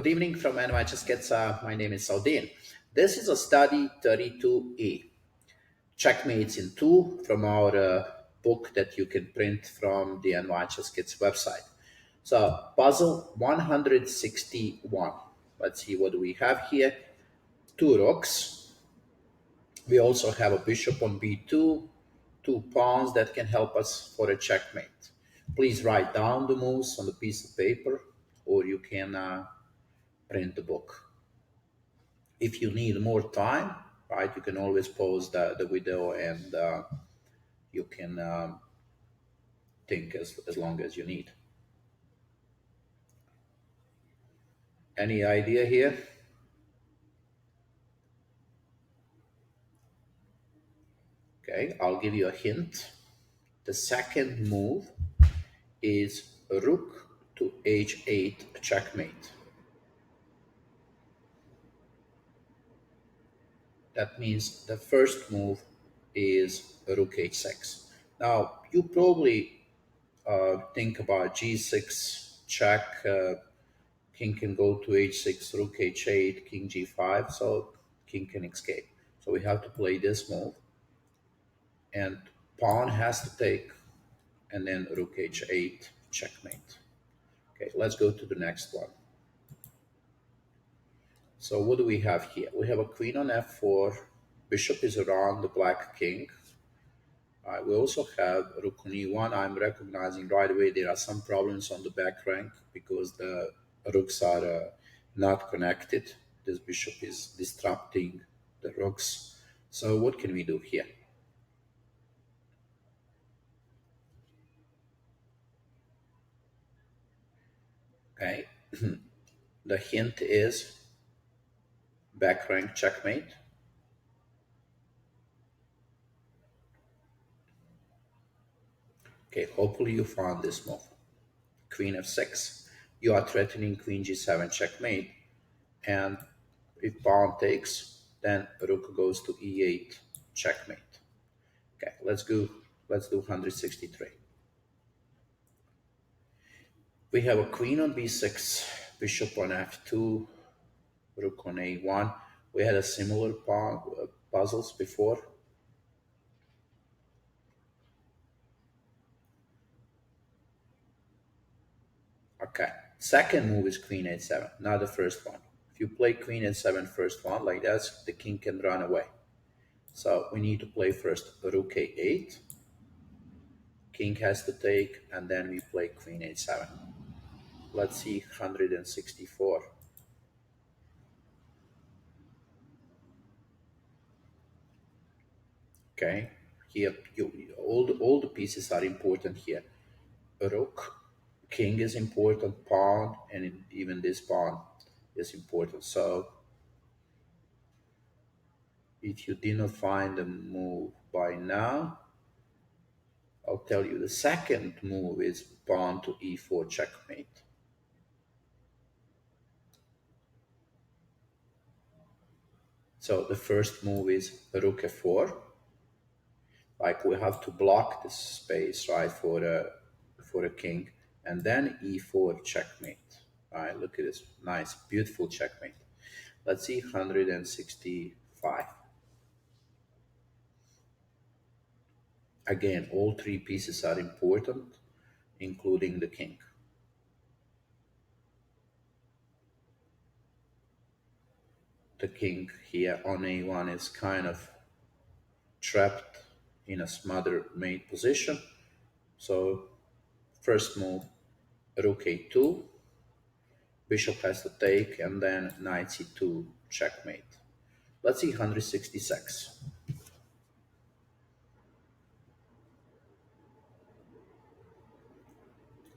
Good evening from NYChessKids. My name is Saudin. This is a study 32E, Checkmates in 2 from our book that you can print from the NYChessKids website. So, puzzle 161. Let's see what we have here. Two rooks. We also have a bishop on b2, two pawns that can help us for a checkmate. Please write down the moves on a piece of paper, or you can print the book. If you need more time, right, you can always pause the video and you can think as long as you need. Any idea here? Okay, I'll give you a hint. The second move is rook to h8 checkmate. That means the first move is rook h6. Now, you probably think about g6 check, king can go to h6, rook h8, king g5, so king can escape. So we have to play this move, and pawn has to take, and then rook h8, checkmate. Okay, let's go to the next one. So what do we have here? We have a queen on f4, bishop is around the black king. We also have rook on e1. I'm recognizing right away there are some problems on the back rank because the rooks are not connected. This bishop is disrupting the rooks. So what can we do here? Okay, the hint is back rank checkmate. Okay, hopefully you found this move. Queen f6. You are threatening queen g7 checkmate, and if pawn takes, then rook goes to e8 checkmate. Okay, let's do 163. We have a queen on b6, bishop on f2, rook on a1. We had a similar puzzles before. Okay, second move is queen a7, not the first one. If you play queen a7 first one like that, the king can run away. So we need to play first rook a8, king has to take, and then we play queen a7. Let's see 164. Okay, here all the pieces are important here. Rook, king is important, pawn, and even this pawn is important. So if you did not find a move by now, I'll tell you the second move is pawn to e4 checkmate. So the first move is rook f4. Like we have to block this space, right, for a king, and then e4 checkmate. All right, look at this, nice, beautiful checkmate. Let's see 165. Again, all three pieces are important, including the king. The king here on a1 is kind of trapped in a smother mate position. So first move, rook a2, bishop has to take, and then knight c2 checkmate. Let's see 166.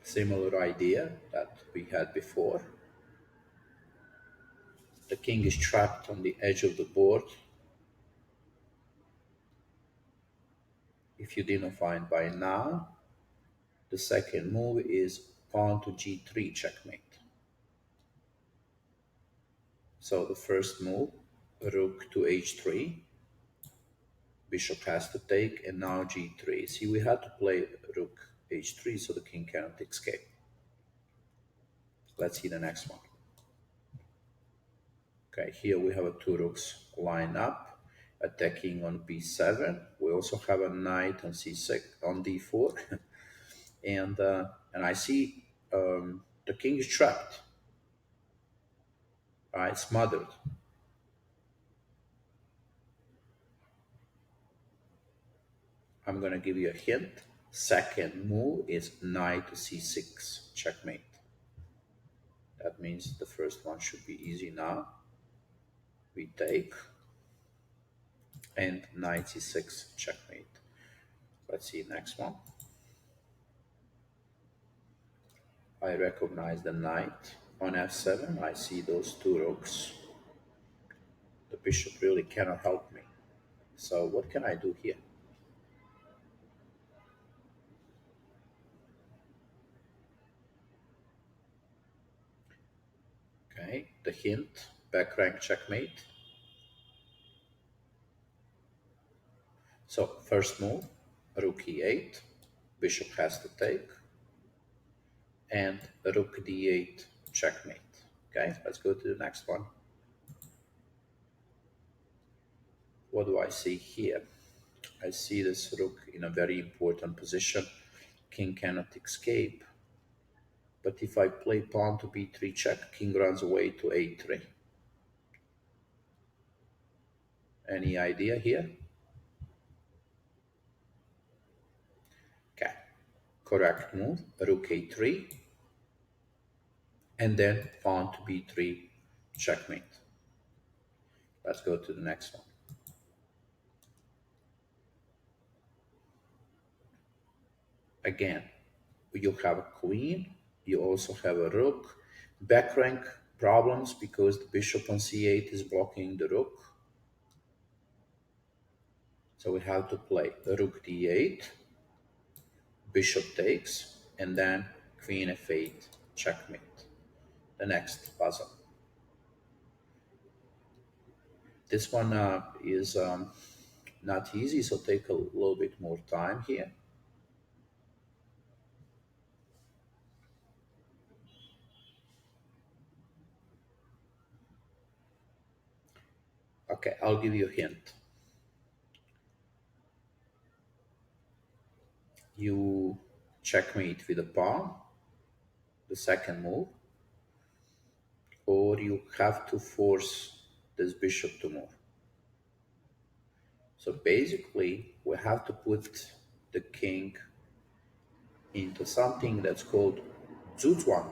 Similar idea that we had before. The king is trapped on the edge of the board. If you didn't find by now, the second move is pawn to g3 checkmate. So the first move, rook to h3, bishop has to take, and now g3. See, we had to play rook h3 so the king cannot escape. Let's see the next one. Okay, here we have a two rooks line up, attacking on b7. We also have a knight on c6, on d4, and I see the king is trapped. It's smothered. I'm gonna give you a hint. Second move is knight to c6, checkmate. That means the first one should be easy now. We take, and knight c6, checkmate. Let's see next one. I recognize the knight on f7. I see those two rooks. The bishop really cannot help me. So what can I do here? Okay, the hint, back rank checkmate. So first move, rook e8, bishop has to take, and rook d8, checkmate. Okay, let's go to the next one. What do I see here? I see this rook in a very important position. King cannot escape. But if I play pawn to b3 check, king runs away to a3. Any idea here? Okay, correct move, rook a3, and then pawn to b3, checkmate. Let's go to the next one. Again, you have a queen, you also have a rook. Back rank problems because the bishop on c8 is blocking the rook. So we have to play rook d8, bishop takes, and then queen f8, checkmate. The next puzzle. This one is not easy, so take a little bit more time here. Okay, I'll give you a hint. You checkmate with a pawn, the second move, or you have to force this bishop to move. So basically, we have to put the king into something that's called zugzwang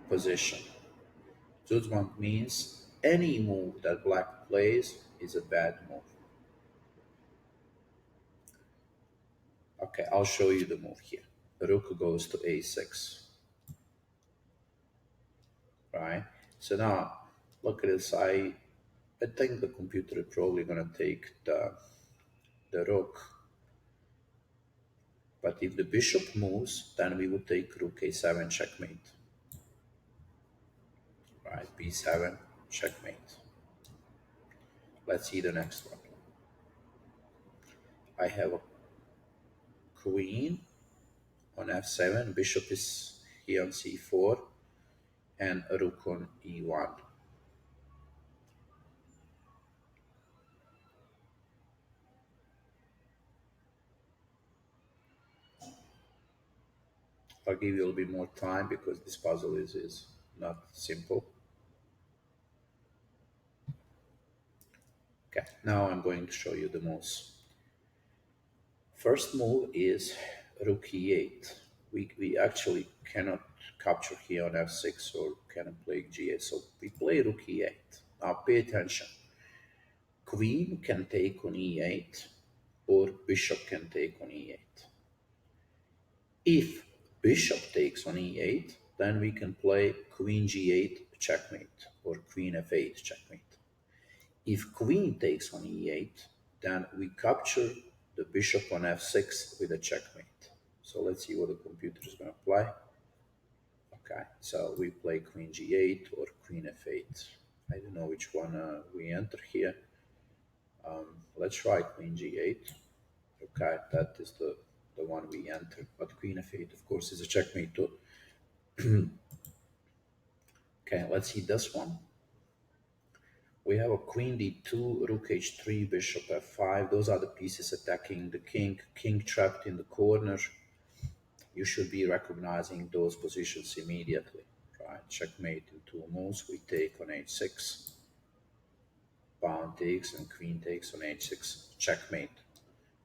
position. Zugzwang means any move that black plays is a bad move. Okay, I'll show you the move here. Rook goes to a6. Right? So now, look at this. I think the computer is probably going to take the rook. But if the bishop moves, then we would take rook a7 checkmate. Right? b7 checkmate. Let's see the next one. I have a queen on f7. Bishop is here on c4. And a rook on e1. I'll give you a little bit more time because this puzzle is not simple. Okay, now I'm going to show you the moves. First move is rook e8. We actually cannot capture here on f6 or cannot play g8, so we play rook e8. Now pay attention. Queen can take on e8 or bishop can take on e8. If bishop takes on e8, then we can play queen g8 checkmate or queen f8 checkmate. If queen takes on e8, then we capture the bishop on f6 with a checkmate. So let's see what the computer is going to play. Okay, so we play queen g8 or queen f8. I don't know which one we enter here. Let's try queen g8. Okay, that is the one we enter. But queen f8, of course, is a checkmate too. Okay, let's see this one. We have a queen d2, rook h3, bishop f5. Those are the pieces attacking the king. King trapped in the corner. You should be recognizing those positions immediately. Right, checkmate in two moves. We take on h6, pawn takes, and queen takes on h6. Checkmate.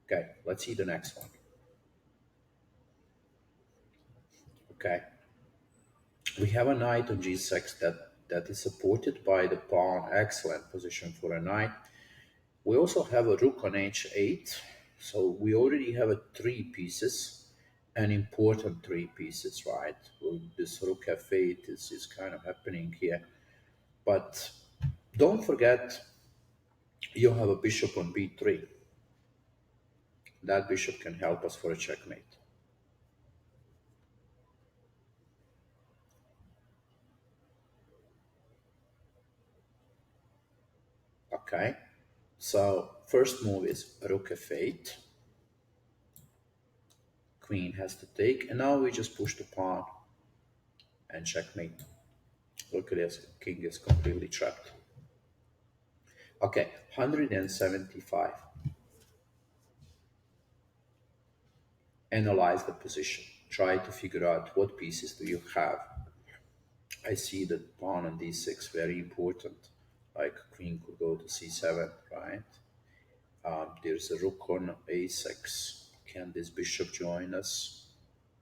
Okay, let's see the next one. Okay, we have a knight on g6 that is supported by the pawn. Excellent position for a knight. We also have a rook on h8, so we already have a three pieces, an important three pieces, right? Well, this rook f8 is kind of happening here, but don't forget you have a bishop on b3. That bishop can help us for a checkmate. Okay, so first move is rook f8. Queen has to take, and now we just push the pawn and checkmate. Look at this, king is completely trapped. Okay, 175. Analyze the position. Try to figure out what pieces do you have. I see that pawn on d6 very important. Like queen could go to c7, right? There's a rook on a6. Can this bishop join us?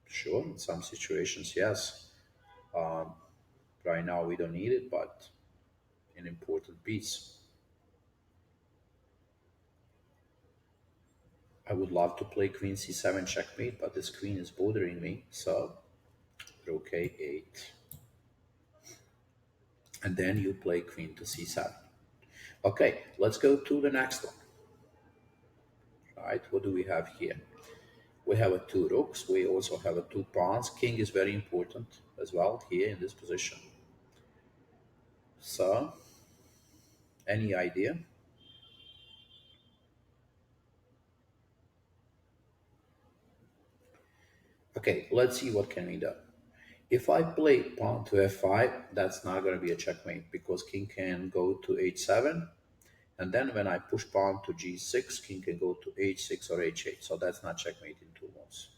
Sure, in some situations, yes. Right now we don't need it, but an important piece. I would love to play queen c7 checkmate, but this queen is bothering me, so rook a8. And then you play queen to c7. Okay, let's go to the next one. Right, what do we have here? We have a two rooks. We also have a two pawns. King is very important as well here in this position. So, any idea? Okay, let's see what can we do. If I play pawn to f5, that's not going to be a checkmate because king can go to h7. And then when I push pawn to g6, king can go to h6 or h8. So that's not checkmate in two moves.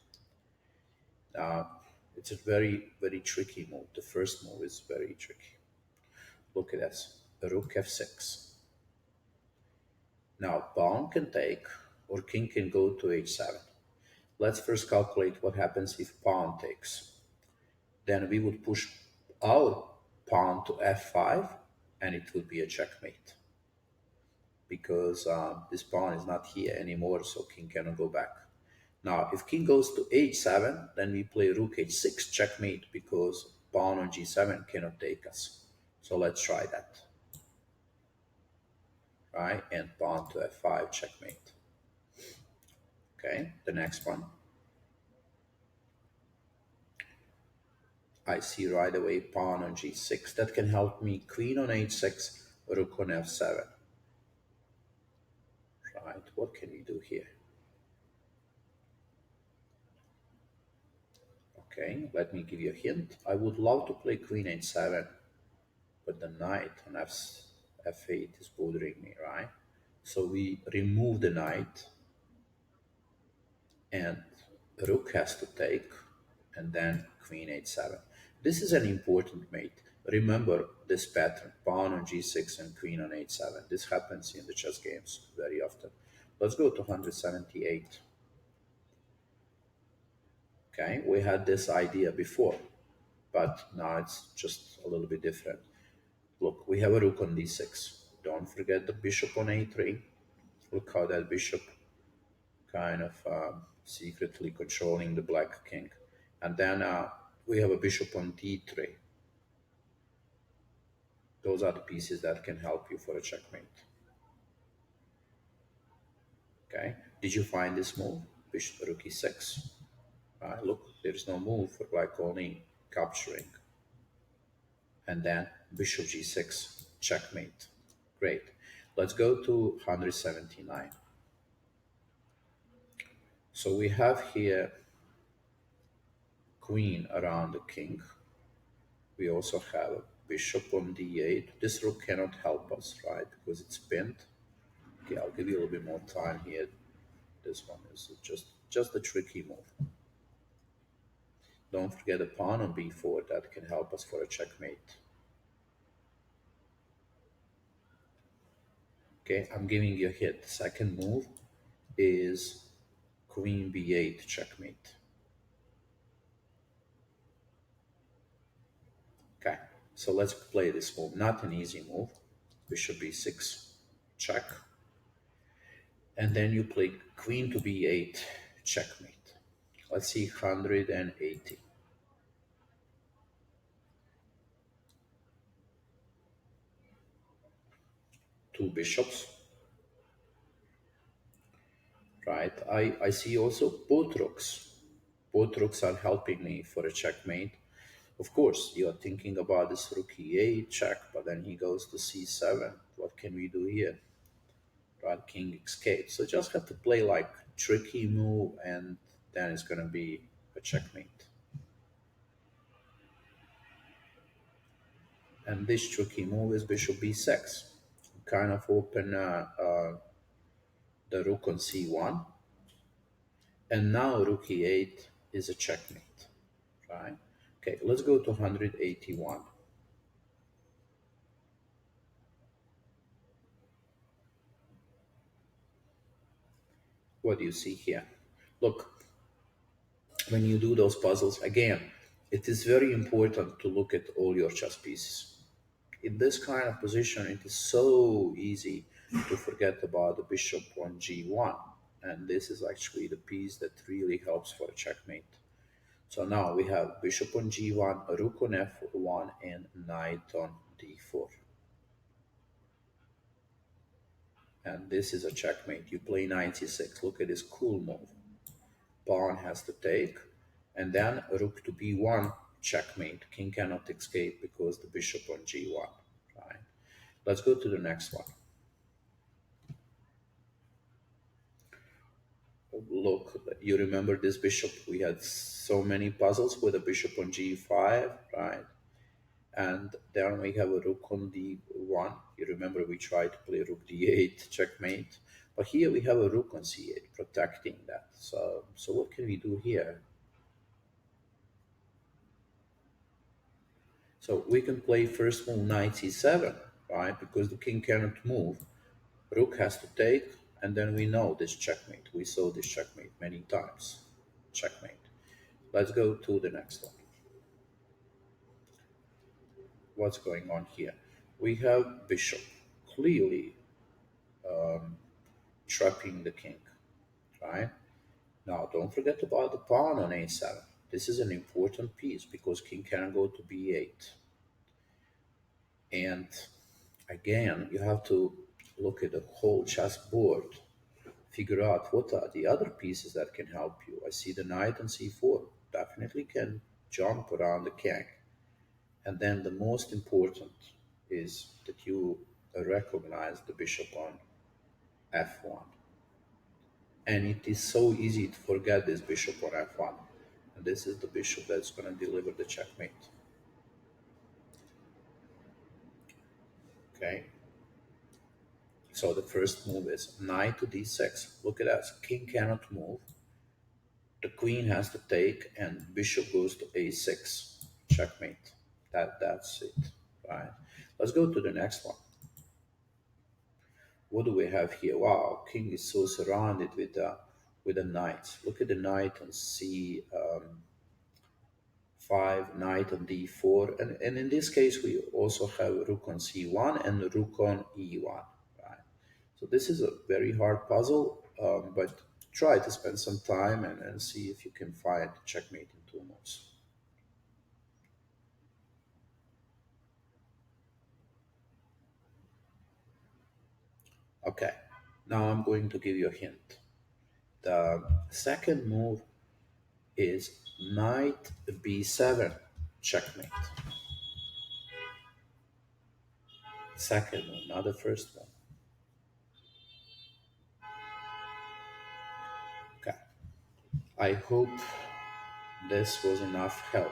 It's a very, very tricky move. The first move is very tricky. Look at this, rook f6. Now pawn can take or king can go to h7. Let's first calculate what happens if pawn takes. Then we would push our pawn to f5 and it would be a checkmate because this pawn is not here anymore, so king cannot go back. Now, if king goes to h7, then we play rook h6 checkmate because pawn on g7 cannot take us. So let's try that. Right, and pawn to f5 checkmate. Okay, the next one. I see right away pawn on g6. That can help me. Queen on h6, rook on f7. Right, what can we do here? Okay, let me give you a hint. I would love to play queen h7, but the knight on f8 is bothering me, right? So we remove the knight, and rook has to take, and then queen h7. This is an important mate. Remember this pattern, pawn on g6 and queen on h7. This happens in the chess games very often. Let's go to 178. Okay, we had this idea before, but now it's just a little bit different. Look, we have a rook on d6. Don't forget the bishop on a3. Look how that bishop kind of secretly controlling the black king. And then we have a bishop on d3. Those are the pieces that can help you for a checkmate. Okay, did you find this move? Bishop rook e6. Look, there's no move for black, only capturing. And then bishop g6, checkmate. Great. Let's go to 179. So we have here queen around the king. We also have a bishop on d8. This rook cannot help us, right? Because it's pinned. Okay, I'll give you a little bit more time here. This one is just a tricky move. Don't forget a pawn on b4. That can help us for a checkmate. Okay, I'm giving you a hint. The second move is queen b8 checkmate. Okay, so let's play this move. Not an easy move. Bishop b6 check. And then you play queen to b8 checkmate. Let's see, 180. Two bishops, right? I see also both rooks. Both rooks are helping me for a checkmate. Of course, you are thinking about this rook e8 check, but then he goes to c7. What can we do here? Right, king escape. So just have to play like tricky move, and then it's going to be a checkmate. And this tricky move is bishop b6. Kind of open the rook on c1, and now rook e8 is a checkmate, right? Okay, let's go to 181. What do you see here? Look, when you do those puzzles, again, it is very important to look at all your chess pieces. In this kind of position, it is so easy to forget about the bishop on g1. And this is actually the piece that really helps for a checkmate. So now we have bishop on g1, rook on f1, and knight on d4. And this is a checkmate. You play knight c6. Look at this cool move. Pawn has to take, and then rook to b1, checkmate. King cannot escape because the bishop on g1. Right? Let's go to the next one. Look, you remember this bishop? We had so many puzzles with a bishop on g5, right? And then we have a rook on d1. You remember we tried to play rook d8, checkmate. But here we have a rook on c8, protecting that. So what can we do here? So we can play first move knight c7, right? Because the king cannot move. Rook has to take, and then we know this checkmate. We saw this checkmate many times. Checkmate. Let's go to the next one. What's going on here? We have bishop clearly trapping the king, right? Now, don't forget about the pawn on a7. This is an important piece because king can go to b8. And again, you have to look at the whole chessboard, figure out what are the other pieces that can help you. I see the knight on c4 definitely can jump around the king. And then the most important is that you recognize the bishop on f1. And it is so easy to forget this bishop on f1. And this is the bishop that's going to deliver the checkmate. Okay. So the first move is knight to d6. Look at that. King cannot move. The queen has to take, and bishop goes to a6. Checkmate. That's it. Right. Let's go to the next one. What do we have here? Wow, king is so surrounded with a knight. Look at the knight on c5, knight on d4, and in this case we also have rook on c1 and rook on e1. Right. So this is a very hard puzzle, but try to spend some time and see if you can find checkmate in two moves. Okay, now I'm going to give you a hint. The second move is knight b7, checkmate. Second move, not the first one. Okay, I hope this was enough help.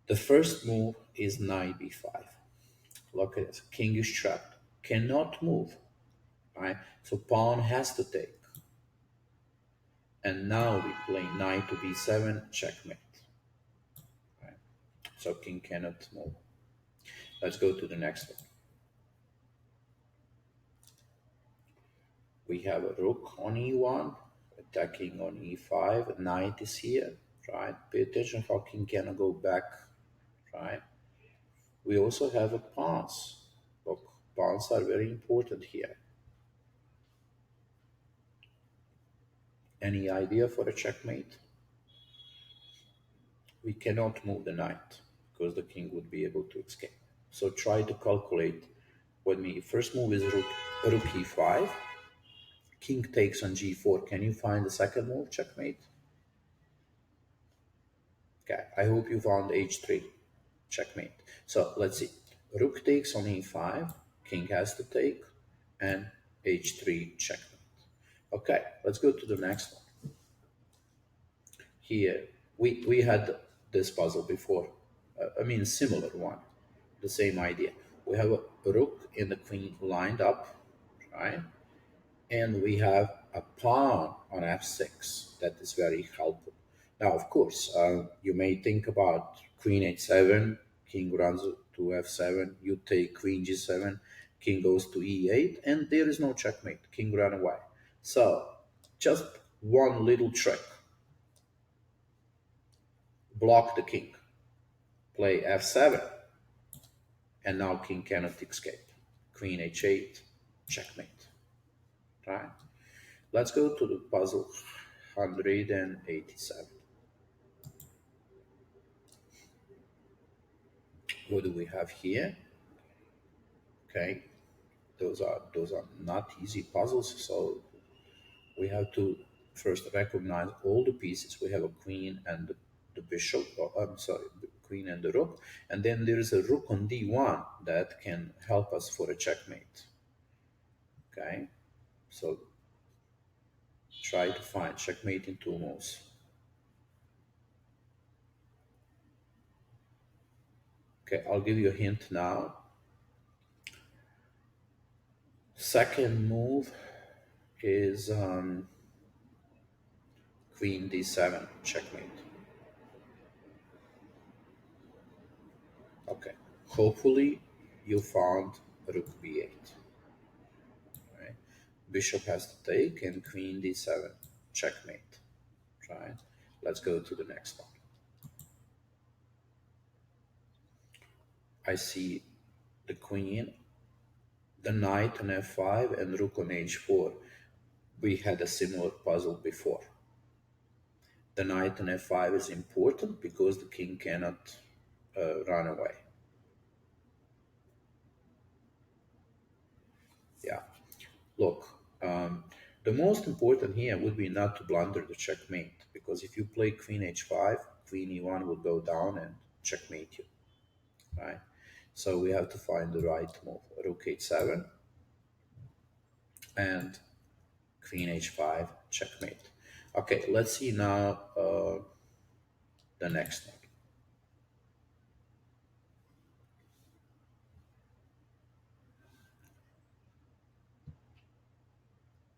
The first move is knight b5. look at this. King is trapped, cannot move, right? So pawn has to take. And now we play knight to b7, checkmate. Right? So king cannot move. Let's go to the next one. We have a rook on e1, attacking on e5, knight is here, right? Pay attention how king cannot go back, right? We also have a pawns. Look, pawns are very important here. Any idea for a checkmate? We cannot move the knight because the king would be able to escape. So try to calculate with me. First move is rook e5. King takes on g4. Can you find the second move? Checkmate. Okay, I hope you found h3. Checkmate. So let's see. Rook takes on e5. King has to take. And h3 checkmate. Okay, let's go to the next one. Here, we had this puzzle before. I mean, similar one. The same idea. We have a rook and the queen lined up, right? And we have a pawn on f6 that is very helpful. Now, of course, you may think about queen h7, king runs to f7, you take queen g7, king goes to e8, and there is no checkmate, king run away. So, just one little trick. Block the king, play f7, and now king cannot escape. Queen h8, checkmate, right? Let's go to the puzzle 187. What do we have here? Okay, those are not easy puzzles, so we have to first recognize all the pieces. We have a queen and the bishop, or I'm sorry, the queen and the rook, and then there is a rook on d1 that can help us for a checkmate. Okay, so try to find checkmate in two moves. Okay, I'll give you a hint now. Second move is queen d7, checkmate. Okay, hopefully you found rook b8. Right? Bishop has to take and queen d7, checkmate. Right? Let's go to the next one. I see the queen, the knight on f5, and rook on h4. We had a similar puzzle before. The knight on f5 is important because the king cannot run away. Yeah. Look, the most important here would be not to blunder the checkmate, because if you play queen h5, queen e1 will go down and checkmate you, right? So we have to find the right move. Rook h7 and queen h5, checkmate. Okay, let's see now the next one.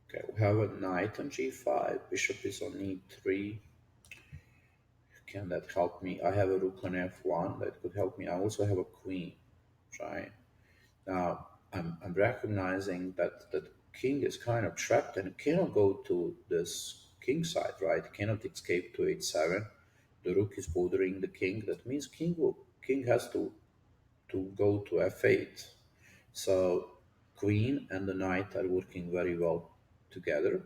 Okay, we have a knight on g5, bishop is on e3. Can that help me? I have a rook on f1 that could help me. I also have a queen, right? Now, I'm recognizing that the king is kind of trapped and cannot go to this king side, right? Cannot escape to h7. The rook is bothering the king. That means king has to go to f8. So queen and the knight are working very well together.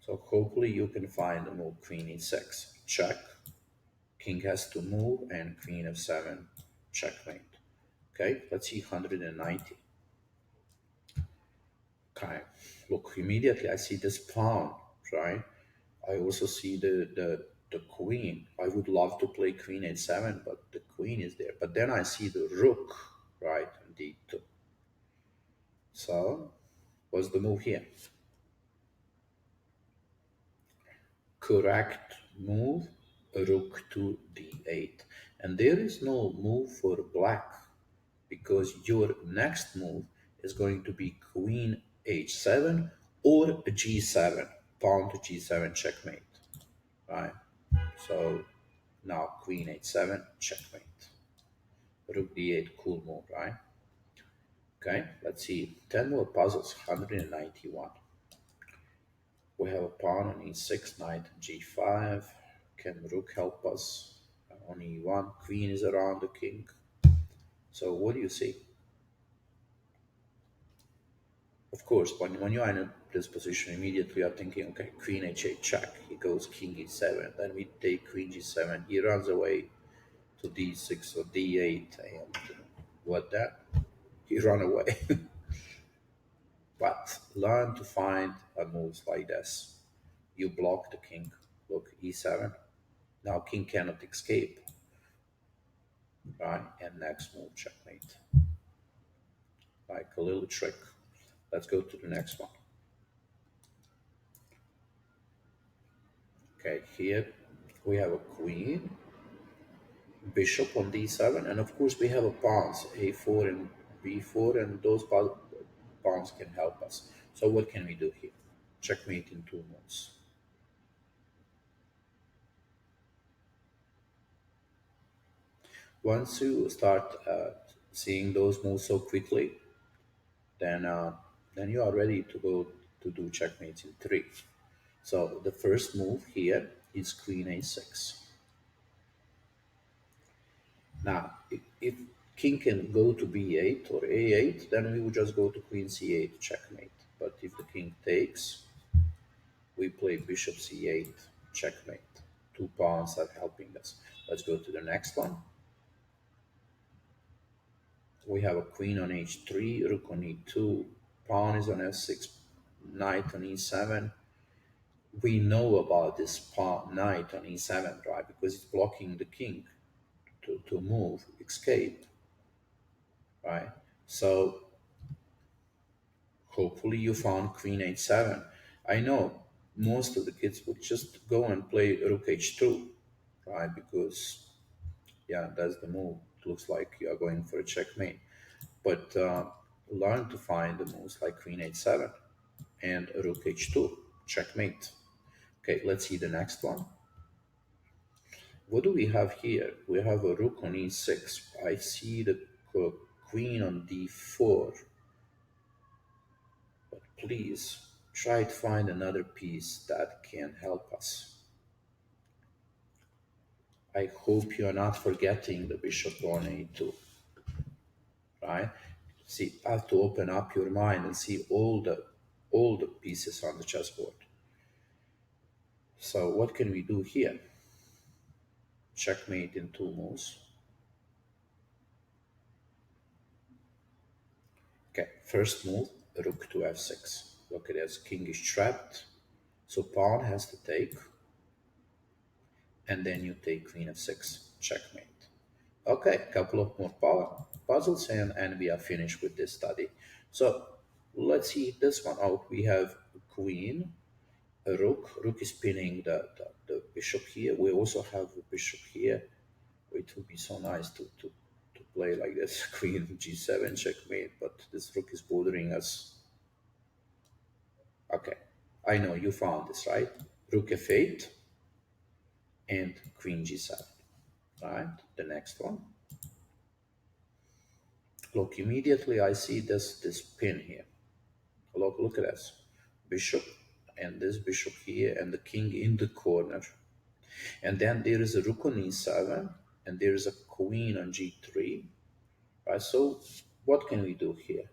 So hopefully you can find the move queen e6, check. King has to move and queen f7, checkmate. Okay, let's see 190. Okay, look, immediately I see this pawn, right? I also see the queen. I would love to play queen h7, but the queen is there. But then I see the rook, right, on d2. So, what's the move here? Correct move, rook to d8. And there is no move for black. because your next move is going to be queen h7 or g7, pawn to g7 checkmate, right? So now queen h7 checkmate, rook d8, cool move, right? Okay, let's see, 10 more puzzles, 191. We have a pawn on e6, knight on g5. Can rook help us on e1? Queen is around the king. So what do you see? Of course, when you are in this position, immediately you're thinking, okay, queen h8 check. He goes king e7. Then we take queen g7. He runs away to d6 or d8. And what that? He run away. But learn to find a moves like this. You block the king. Look, e7. Now king cannot escape. Right? And next move, checkmate. Like a little trick. Let's go to the next one. Okay, here we have a queen, bishop on d7, and of course we have a pawns, a4 and b4, and those pawns can help us. So what can we do here? Checkmate in two moves. Once you start seeing those moves so quickly, then you are ready to go to do checkmates in three. So the first move here is queen a6. Now, if king can go to b8 or a8, then we would just go to queen c8 checkmate. But if the king takes, we play bishop c8 checkmate. Two pawns are helping us. Let's go to the next one. We have a queen on h3, rook on e2, pawn is on f6, knight on e7. We know about this pawn knight on e7, right? Because it's blocking the king to move, escape, right? So hopefully you found queen h7. I know most of the kids would just go and play rook h2, right? Because, yeah, that's the move. It looks like you are going for a checkmate. But learn to find the moves like queen h7 and rook h2, checkmate. Okay, let's see the next one. What do we have here? We have a rook on e6. I see the queen on d4. But please try to find another piece that can help us. I hope you are not forgetting the bishop on a2, right? See, I have to open up your mind and see all the pieces on the chessboard. So what can we do here? Checkmate in two moves. Okay, first move, rook to f6. Look at this, king is trapped, so pawn has to take, and then you take queen f6, checkmate. Okay, a couple of more puzzles and we are finished with this study. So let's see this one out. We have a queen, a rook. Rook is pinning the bishop here. We also have a bishop here. It would be so nice to play like this, queen g7 checkmate, but this rook is bothering us. Okay, I know you found this, right? Rook f8 and queen g7. Right, the next one. Look, immediately I see this pin here. Look at this. Bishop and this bishop here and the king in the corner. And then there is a rook on e7 and there is a queen on g3. Right, so what can we do here?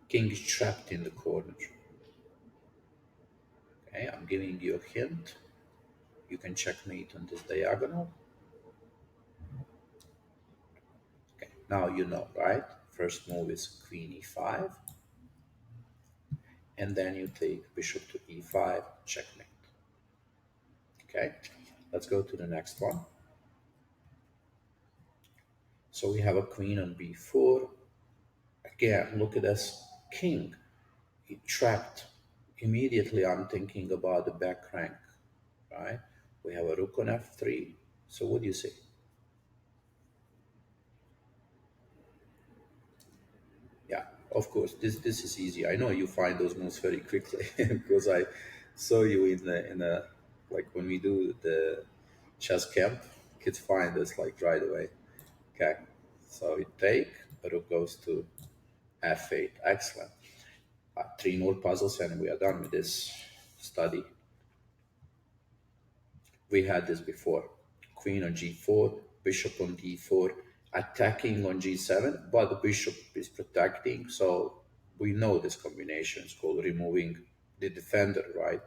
King is trapped in the corner. Okay, I'm giving you a hint. You can checkmate on this diagonal. Okay, now you know, right? First move is queen e5. And then you take bishop to e5, checkmate. Okay, let's go to the next one. So we have a queen on b4. Again, look at this king. He trapped. Immediately I'm thinking about the back rank. We have a rook on f3. So what do you say? Yeah, of course. This is easy. I know you find those moves very quickly because I saw you in the like when we do the chess camp, kids find us like right away. Okay, so we take, rook goes to f8. Excellent. Three more puzzles and we are done with this study. We had this before. Queen on g4, bishop on d4, attacking on g7, but the bishop is protecting. So we know this combination is called removing the defender, right?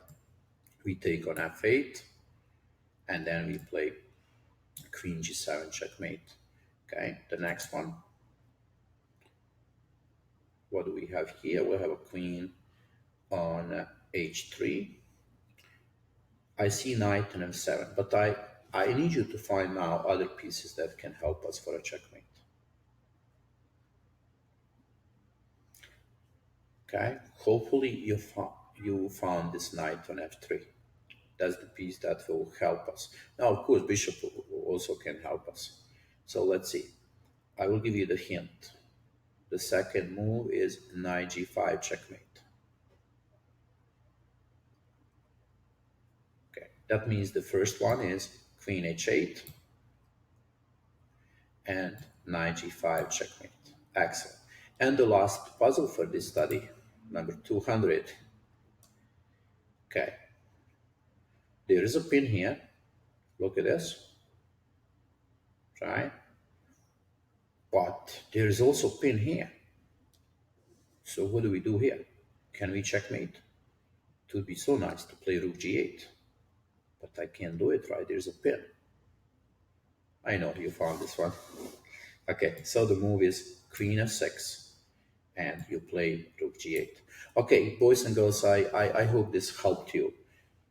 We take on f8, and then we play queen g7 checkmate. Okay, the next one. What do we have here? We have a queen on h3. I see knight on m7, but I need you to find now other pieces that can help us for a checkmate. Okay, hopefully you found this knight on f3. That's the piece that will help us. Now, of course, bishop also can help us. So let's see. I will give you the hint. The second move is knight g5 checkmate. Okay, that means the first one is queen h8 and knight g5 checkmate. Excellent. And the last puzzle for this study, number 200. Okay, there is a pin here. Look at this, right? But there is also pin here. So what do we do here? Can we checkmate? It would be so nice to play rook g8, but I can't do it, right? There's a pin. I know you found this one. Okay, so the move is queen f6, and you play rook g8. Okay, boys and girls, I hope this helped you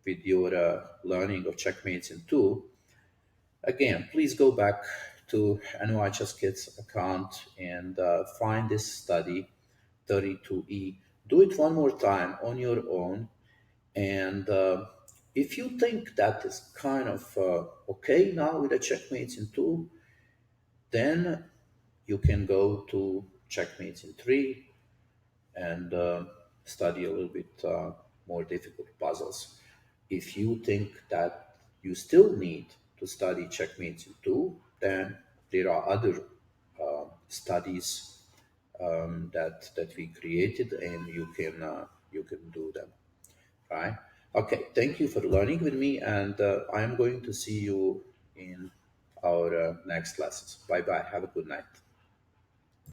with your learning of checkmates in two. Again, please go back to NYChessKids account and find this study 32E. Do it one more time on your own. And if you think that is kind of okay now with the checkmates in two, then you can go to checkmates in three and study a little bit more difficult puzzles. If you think that you still need to study checkmates in two, then there are other studies that we created, and you can do them. Right? Okay. Thank you for learning with me, and I am going to see you in our next lessons. Bye bye. Have a good night.